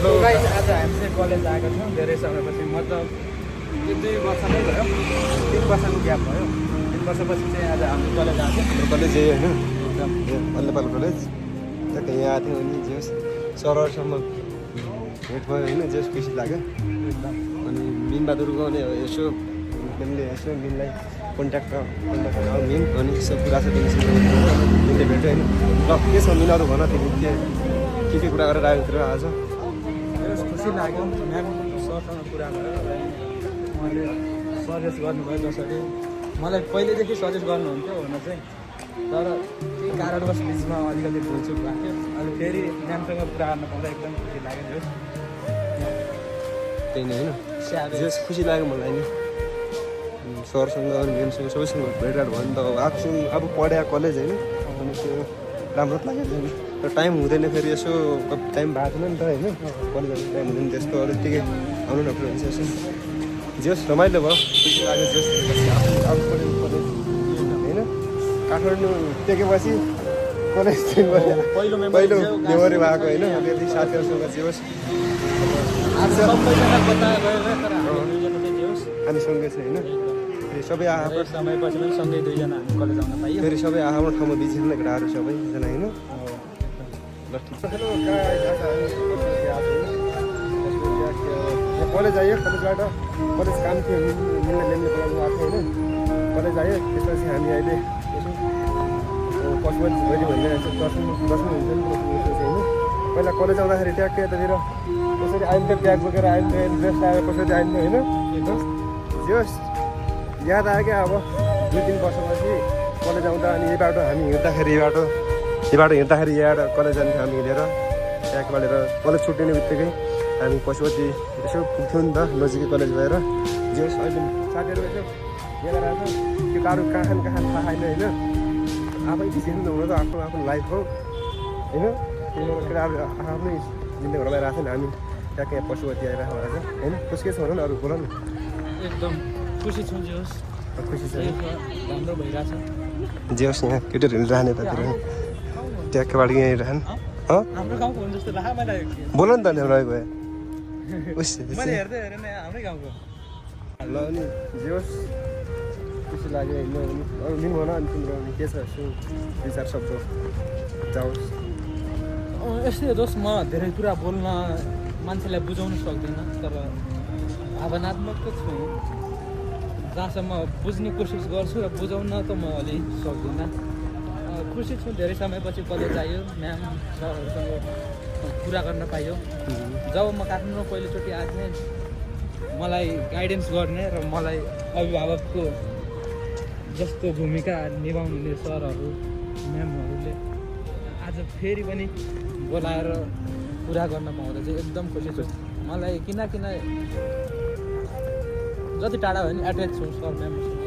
Hello guys, आज हामी चाहिँ कलेज आएका छौँ धेरै समयपछि। मतलब 2 वर्ष नै भयो, 3 वर्षको ग्याप भयो। 3 वर्षपछि चाहिँ आज हाम्रो कलेज आएको। हाम्रो कलेज यही होइन, एकदम नेपाल कलेज। त्यहाँ यहाँ आएको थियो अनि जेस सरहरूसम्म भेट भयो होइन, जेस खुसी लाग्यो। एकदम अनि मिनबहादुरको अनि यसो हामीले यसो मिनलाई कन्ट्याक्ट मिन अनि यसो कुरा छ तिमीसँग मिनले भेट्यो होइन। ल के छ मिनहरू भन, तिमी के कुरा गरेर आयो तिर आज? खुसी लाग्यो। म्याम सरसँग कुरा भयो, मैले सजेस्ट गर्नुभयो। जसरी मलाई पहिलेदेखि सजेस्ट गर्नुहुन्थ्यो हुन चाहिँ, तर केही कारणवश बिचमा अलिकति भुलचुक भएको थियो। अनि फेरि म्यामसँग कुरा गर्न पाउँदा एकदम खुसी लाग्यो। त्यही नै होइन, जेस खुसी लाग्यो मलाई नि। सरसँग अनि मेमसँग सबैसँग भेटघाट भयो नि त। अब पढ्या कलेज होइन, अनि त्यो राम्रो लाग्यो नि। तर टाइम हुँदैन फेरि, यसो टाइम भएको थिएन नि त होइन, कलेज आउने टाइम हुँदैन त्यस्तो। अलिकति आउनु न फ्रेन्ड्स, यसो जेस रमाइलो भयो, खुसी लाग्यो। जेस अब कलेज होइन, काठमाडौँ टेकेपछि कलेज पहिलो मेमोरी भएको होइन। त्यति साथीहरूसँग जेस हामी सँगै छ होइन। फेरि सबै आफ्नो समयपछि पनि सँगै दुईजना हामी कलेज आउन पाइयो। फेरि सबै आफ्नो ठाउँमा बिजी नै केटाहरू सबैजना होइन। ल ठिक छ। कलेज आयो, कलेजबाट कलेज काम थियो, मिल्ने बोलाउनु आएको थियो होइन। कलेज आयो, त्यसपछि हामी अहिले यसो पशुपति भइदियो भने दर्शन हुन्छ नि होइन। पहिला कलेज आउँदाखेरि ट्याक्कै यतातिर कसरी आइन्थ्यो, ब्याग बोकेर आइन्थ्यो, ड्रेस लगाएर कसरी आइन्थ्यो होइन। जोस् याद आयो क्या। अब 2-3 वर्षपछि कलेज आउँदा अनि यही बाटो हामी हिँड्दाखेरि यो बाटो हिँड्दाखेरि यहाँ कलेज जान्थ्यो हामी हिँडेर। ट्याकबालेर कलेज छुट्टिने बित्तिकै हामी पशुपति यसो पुग्थ्यौँ नि त, नजिकै कलेज भएर। जोस् अहिले साथीहरू यसो लिएर आएको छ, त्यो गाडो कहाँ थाहा छैन होइन। आफै बिजी हुनु त आफ्नो लाइफ हो होइन। त्यही भएर केटाहरू आफ्नै जिन्दगी घरमा आएको छ नि, हामी ट्याक्कै यहाँ पशुपति आइरहेको आज होइन। खुसी के छ भनौँ न, अरू बोल न। एकदम खुसी छु। जे होस् खुसी छ, राम्रो भइरहेछ। जे होस् यहाँ केटीहरू हिँडिरहने यतातिर ट्याक्कबाट यहाँ हिँडिरहन्। हाम्रो गाउँको हुन् जस्तो लाग्यो मलाई। बोल नि त रह्यो गयो उस मैले हेर्दै हेरेन हाम्रै गाउँको। ल अनि जे होस् खुसी लाग्यो होइन। अनि अरू दिन भन, अनि तिम्रो अनि के छ यसो 2-4 शब्द जाओस्। यस्तै हो दोस्त, म धेरै कुरा बोल्न मान्छेलाई बुझाउनु सक्दिनँ, तर भावनात्मक त छु। जहाँसम्म बुझ्ने कोसिस गर्छु र बुझाउन त म अलि सक्दिनँ। खुसी छु, धेरै समयपछि कलेज आयो, म्याम सरहरूसँग कुरा गर्न पाइयो। जब म काठमाडौँ पहिलोचोटि आएको थिएँ, मलाई गाइडेन्स गर्ने र मलाई अभिभावकको जस्तो भूमिका निभाउने सरहरू म्यामहरूले आज फेरि पनि बोलाएर कुरा गर्न पाउँदा चाहिँ एकदम खुसी छु। मलाई किन जति टाढा भयो नि एट्याच छु सर म्यामसँग।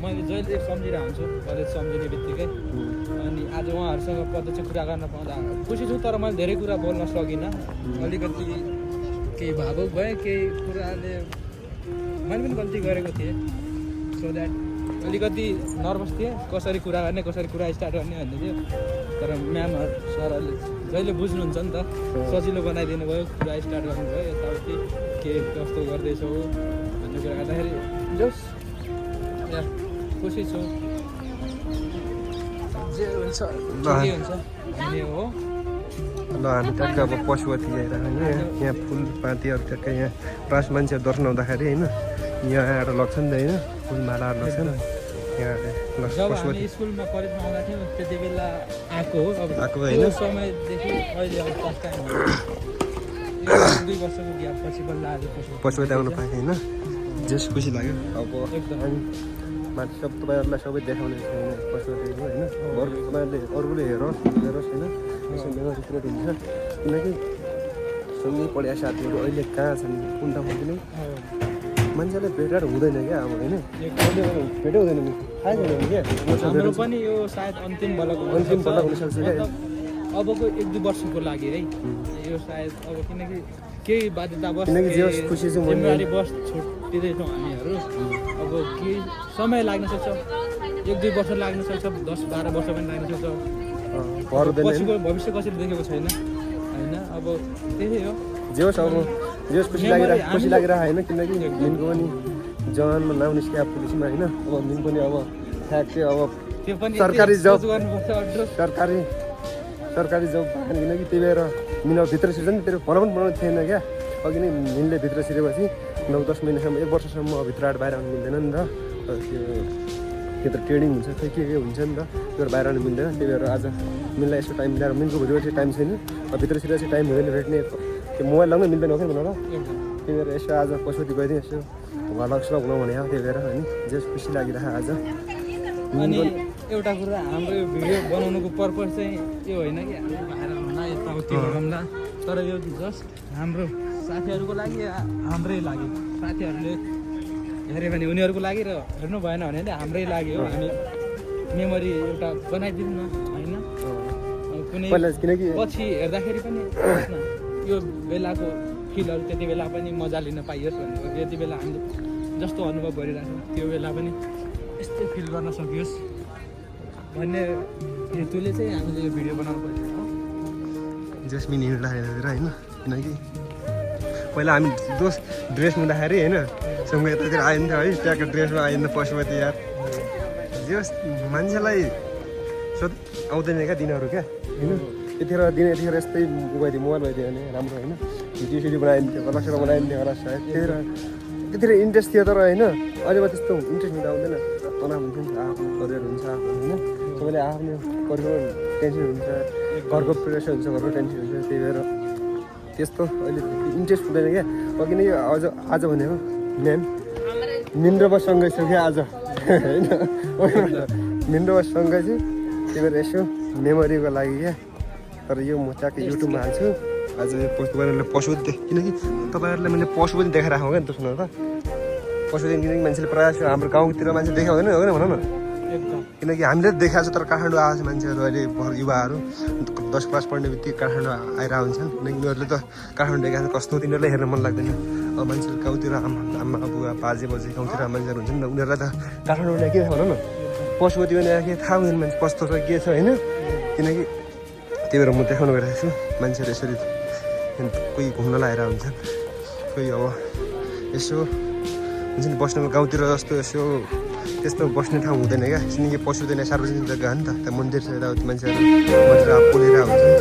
मैले जहिले सम्झिरहेको हुन्छु कलेज सम्झिने बित्तिकै। अनि आज उहाँहरूसँग प्रत्यक्ष कुरा गर्न पाउँदा खुसी छु। तर मैले धेरै कुरा बोल्न सकिनँ, अलिकति केही भावुक भएँ, केही कुराले मैले पनि गल्ती गरेको थिएँ। सो द्याट अलिकति नर्भस थिएँ, कसरी कुरा गर्ने, कसरी कुरा स्टार्ट गर्ने भन्ने थियो। तर म्यामहरू सरहरूले जहिले बुझ्नुहुन्छ नि त, सजिलो बनाइदिनु भयो, कुरा स्टार्ट गर्नुभयो। यताउति के कस्तो गर्दैछौ भन्ने कुरा गर्दाखेरि जोस् या खुसी छु। जे हुन्छ भन्ने हो। ल हामी ट्याक्क अब पशुपति आएर होइन, यहाँ फुलपातीहरू ट्याक्क यहाँ प्रायः मान्छेहरू दर्शन आउँदाखेरि होइन यहाँ आएर लग्छ नि त होइन, फुलमालाहरू लग्छन् यहाँ। ल जब पशुपति हामी स्कुलमा कलेजमा आउँदा थियौँ त्यति बेला आएको हो। अब आएको होइन। त्यो समयदेखि अहिले अब फर्स्ट टाइम 2 वर्षको ग्याप पछि बल्ल आज पशुपति आउनु पाएँ होइन। जेस खुसी लाग्यो। अब एकदम मान्छे सब तपाईँहरूलाई सबै देखाउने छैन पशुपति होइन। अरू तपाईँहरूले अरूले हेरोस् होइन, यसो मेमोरी क्रिएट हुन्छ। किनकि सँगै पढेका साथीहरू अहिले कहाँ छन्, कुन ठाउँमा पनि मान्छेले भेटघाट हुँदैन क्या अब होइन। भेटै हुँदैन नि, थाहै छैन क्या। हाम्रो पनि यो सायद अन्तिम पल्ट हुनसक्छ क्या। अबको 1-2 वर्षको लागि है यो सायद। अब किनकि केही बाध्यतावश जिम्मेवारी बस छुट्टिँदैछौँ हामीहरू। अब केही समय लाग्न सक्छ, 1-2 वर्ष लाग्न सक्छ, 10-12 वर्ष पनि लाग्न सक्छ। पछिको भविष्य कसरी देखेको छैन। होइन अब त्यही हो जे होस् अब जे होस् खुसी लागिरहेको होइन किनकि मिनको पनि जवानमा नाम निस्क्यो पुलिसमा होइन अब मिन पनि अब ठ्याक्कै अब त्यो पनि सरकारी जब गर्नुपर्छ अड्रो सरकारी जब पाएन किनकि त्यही भएर मिन अब भित्र छिर्छ नि त्यो भन पनि बनाउनु थिएन क्या अघि नै मिनले भित्र छिरेपछि 9-10 महिनासम्म 1 वर्षसम्म भित्रबाट बाहिर आउनु मिल्दैन नि त त्यो त ट्रेनिङ हुन्छ खै के हुन्छ नि त त्यो बाहिर आउनु मिल्दैन त्यही भएर आज मिनलाई यसो टाइम दिएर मिनको भोलि चाहिँ टाइम छैन भित्र छिरेर चाहिँ टाइम हुँदैन भेट्ने त्यो मोबाइल लाउनु मिल्दैन हो क्या भन ल त्यही भएर यसो आज पशुपति गइदिउँ यसो घरलक्ष्म हुन भने त्यही भएर होइन जे खुसी लागिरहेको आज अनि एउटा कुरा हाम्रो यो भिडियो बनाउनुको पर्पज चाहिँ यो होइन कि हामी भाइरल हुन यताउति गरौँला तर यो जस्ट हाम्रो साथीहरूको लागि हाम्रै लागि साथीहरूले हेऱ्यो भने उनीहरूको लागि र हेर्नु भएन भने हाम्रै लागि हो हामी मेमोरी एउटा बनाइदिउँ न होइन कुनै पछि हेर्दाखेरि पनि यो बेलाको फिलहरू त्यति बेला पनि मजा लिन पाइयोस् भनेर यति बेला हामीले जस्तो अनुभव गरिरहेको छौँ त्यो बेला पनि यस्तै फिल गर्न सकियोस् भन्ने हेतुले चाहिँ हामीले यो भिडियो बनाउनु पर्छ जसमिन हिँड्दाखेरि होइन किनकि पहिला हामी ड्रेस हुँदाखेरि होइन सँग यतातिर आइन्थ्यो है त्यहाँको ड्रेसमा आइन्थ्यो पशुपति यार जे होस् मान्छेलाई आउँदैन क्या दिनहरू क्या होइन यतिखेर यस्तै मोबाइल भइदियो भने राम्रो होइन भिडियो सिडियो बनाइदिन्थ्यो कलक्सर बनाइदिन्थ्यो होला सायद त्यतिखेर इन्ट्रेस्ट थियो तर होइन अहिले त्यस्तो इन्ट्रेस्ट हुँदा आउँदैन तनाव हुन्छ नि आफ्नो करियर हुन्छ आफ्नो होइन सबैले आफ्नो करियर टेन्सन हुन्छ घरको प्रेसर हुन्छ घरको टेन्सन हुन्छ त्यही भएर त्यस्तो अहिले इन्ट्रेस्ट हुँदैन क्या अघि नै आज भनेको मिन्द्रसँगै छु क्या आज होइन मिन्द्रसँगै छु त्यही भएर यसो मेमोरीको लागि क्या तर यो म ट्याक्कै युट्युबमा हाल्छु आज यो तपाईँहरूले पशुपति किनकि तपाईँहरूलाई मैले पशुपति देखाइराखेको क्या नि त सुन त पशुपति किनकि मान्छेले प्रायः जस्तो हाम्रो गाउँतिर मान्छे देखाएको होइन भन न किनकि हामीले देखाएको छ तर काठमाडौँ आएको छ मान्छेहरू अहिले युवाहरू 10 क्लास पढ्ने बित्तिकै काठमाडौँ आइरहेको हुन्छन् किनकि उनीहरूले त काठमाडौँ देखाएको कस्तो तिनीहरूलाई हेर्न मन लाग्दैन अब मान्छेहरू गाउँतिर आमा बुवा बाजे बजे गाउँतिर मान्छेहरू हुन्छ नि त उनीहरूलाई त काठमाडौँ के भन न पशुपति भने के थाहा हुँदैन मान्छे कस्तो छ के छ होइन किनकि त्यही भएर म देखाउनु गइरहेको छु मान्छेहरू यसरी कोही घुम्न लगाएर हुन्छन् कोही अब यसो हुन्छ नि बस्नु गाउँतिर जस्तो यसो त्यस्तो बस्ने ठाउँ हुँदैन क्या किनकि पशुपति नै सार्वजनिक जग्गा हो नि त त्यहाँ मन्दिर छ यताउति मान्छेहरू मन्दिर पोलेर हुन्छन्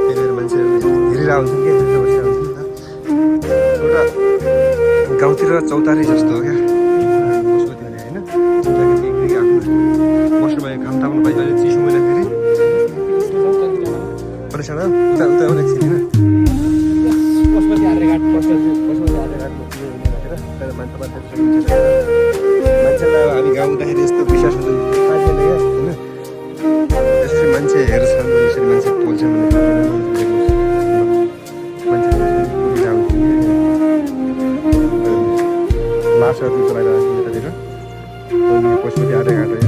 त्यही भएर मान्छेहरू हेरिरहेको हुन्छन् क्या बसिरहेको हुन्छ नि त एउटा गाउँतिर चौतारी जस्तो हो क्या पशुपति भने होइन आफ्नो बस्नु भयो घाम ताप्नु भयो अहिले चिसो महिनाखेरि परेसान उता आउने छैन पशुपति आर्य घाटमा मान्छेलाई हामी गाउँ हुँदाखेरि यस्तो विश्वास हुन्छ थाहा छैन क्या होइन यसरी मान्छे हेर्छन् यसरी मान्छे बोल्छन् लासहरू चलाइरहेको छ यतातिर पशुपति आर्य घाट हो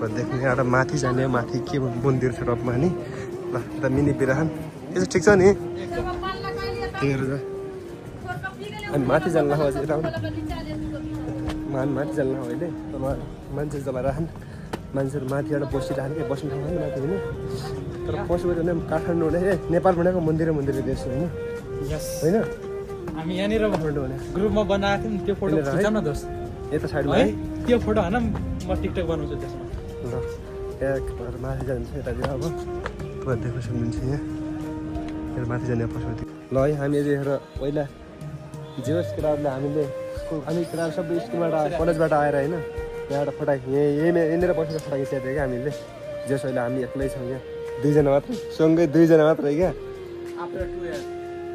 देख्ने एउटा माथि जाने माथि के मन्दिर छ टपमा नि ल यता मिनी बिराहन यसो ठिक छ नि त्यही भएर अनि माथि जानु लाग्यो अझै माथि जानु लाग्यो अहिले मान्छे जलाइरहन् मान्छेहरू माथिबाट बसिरहन् कि बस्ने ठाउँ माथि होइन तर पशुपति भने काठमाडौँ भने नेपाल भनेको मन्दिर देश होइन होइन हामी यहाँनिर ग्रुपमा बनाएको थियौँ त्यो फोटो खिचाउन दोस्त यता साइडमा है त्यो फोटो होइन म टिकटक बनाउँछु त्यसमा ल त्यहाँ माथि जान्छ यतातिर अब तपाईँ देख्न सक्नुहुन्छ यहाँ माथि जाने पशुपति ल है हामी यतिखेर पहिला जे होस् केटाहरूले हामी केटाहरू सबै स्कुलबाट कलेजबाट आएर होइन यहाँबाट फोटा यहीँनिर बसेर फोटा खिचेको थियो क्या हामीले जस अहिले हामी एक्लै छौँ क्या 2 जना मात्रै सँगै 2 जना मात्रै क्या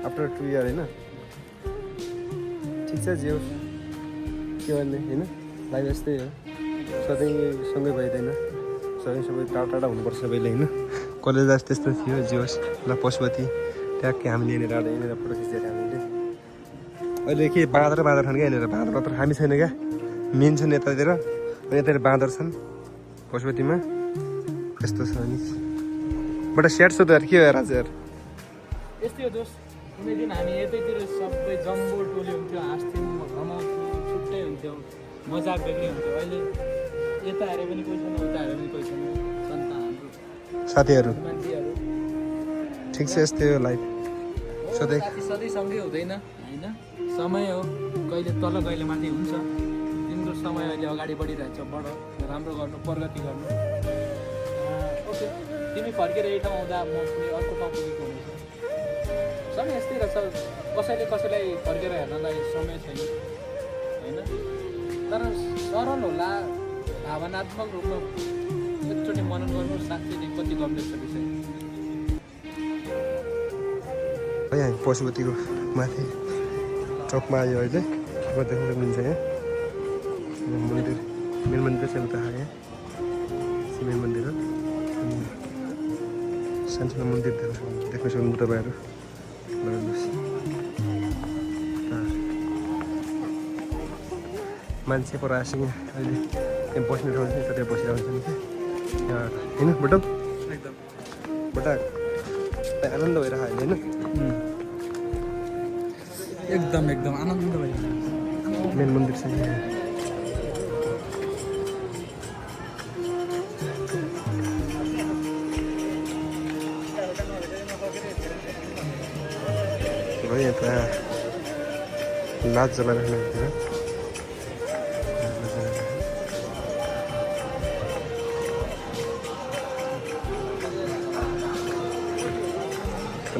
आफ्टर 2 इयर होइन ठिक छ जे होस् के भन्ने होइन लाइफ यस्तै हो सधैँ सँगै भइँदैन सबै टाढा टाढा हुनुपर्छ सबैले होइन कलेज लाइफ त्यस्तो थियो जे होस् ल पशुपति ट्याक्कै हामीले यहाँनिर फोटो खिचेर हामीले अहिले के बाँदर छन् क्या यहाँनिर बाँदर मात्र हामी छैन क्या मेन छन् यतातिर अनि यतातिर बाँदर छन् पशुपतिमा यस्तो छ अनि बट स्याड छ त यार के हो यार आज यार यस्तै हो दोस्त कुनै दिन हामी यतैतिर सबै जम्बो टोली हुन्थ्यो हाँस्थ्यौँ रमाउँथ्यौँ छुट्टै हुन्थ्यो मजाक बेग्लै हुन्थ्यो अहिले यता हेऱ्यो पनि कोही छैन उता हेऱ्यो पनि कोही छैन सन्त हाम्रो साथीहरू मान्छेहरू ठिक छ यस्तै हो लाइफ सधैँ साथी सधैँ सँगै हुँदैन होइन समय हो कहिले तल कहिले माथि हुन्छ तिम्रो समय अहिले अगाडि बढिरहेको छ बढ राम्रो गर्नु प्रगति गर्नु ओके तिमी फर्केर यही ठाउँ आउँदा म पनि अर्को ठाउँ पुगेको हुनेछु समय यस्तै रहेछ कसैले कसैलाई फर्केर हेर्नलाई समय छैन होइन तर सरल होला भावनात्मक रूपमा एकचोटि मनन गर्नु साँच्चै नै कति गम्भीर छ विषय है हामी पशुपतिको माथि चौकमा आयो अहिले देख्न सक्नुहुन्छ यहाँ मन्दिर मेन मन्दिर चाहिँ उता यहाँ मेन मन्दिर हो अनि सानसानो मन्दिर देख्न सक्नुहुन्छ तपाईँहरू मान्छे पर आएछ यहाँ अहिले त्यहाँ बस्ने ठाउँ चाहिँ त्यहाँ बसिरहेको छ यहाँ होइन बटम एकदम बटा आनन्द भइरहेको होइन एकदम एकदम आनन्द भयो मेन मन्दिर छ यहाँ यता लाज जलाइराख्नु हुन्थ्यो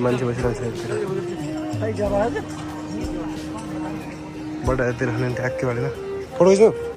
मान्छे बसिरहेको छ यतिर बडा यतिर ठ्याक्कै भएन फोटो खिच्नु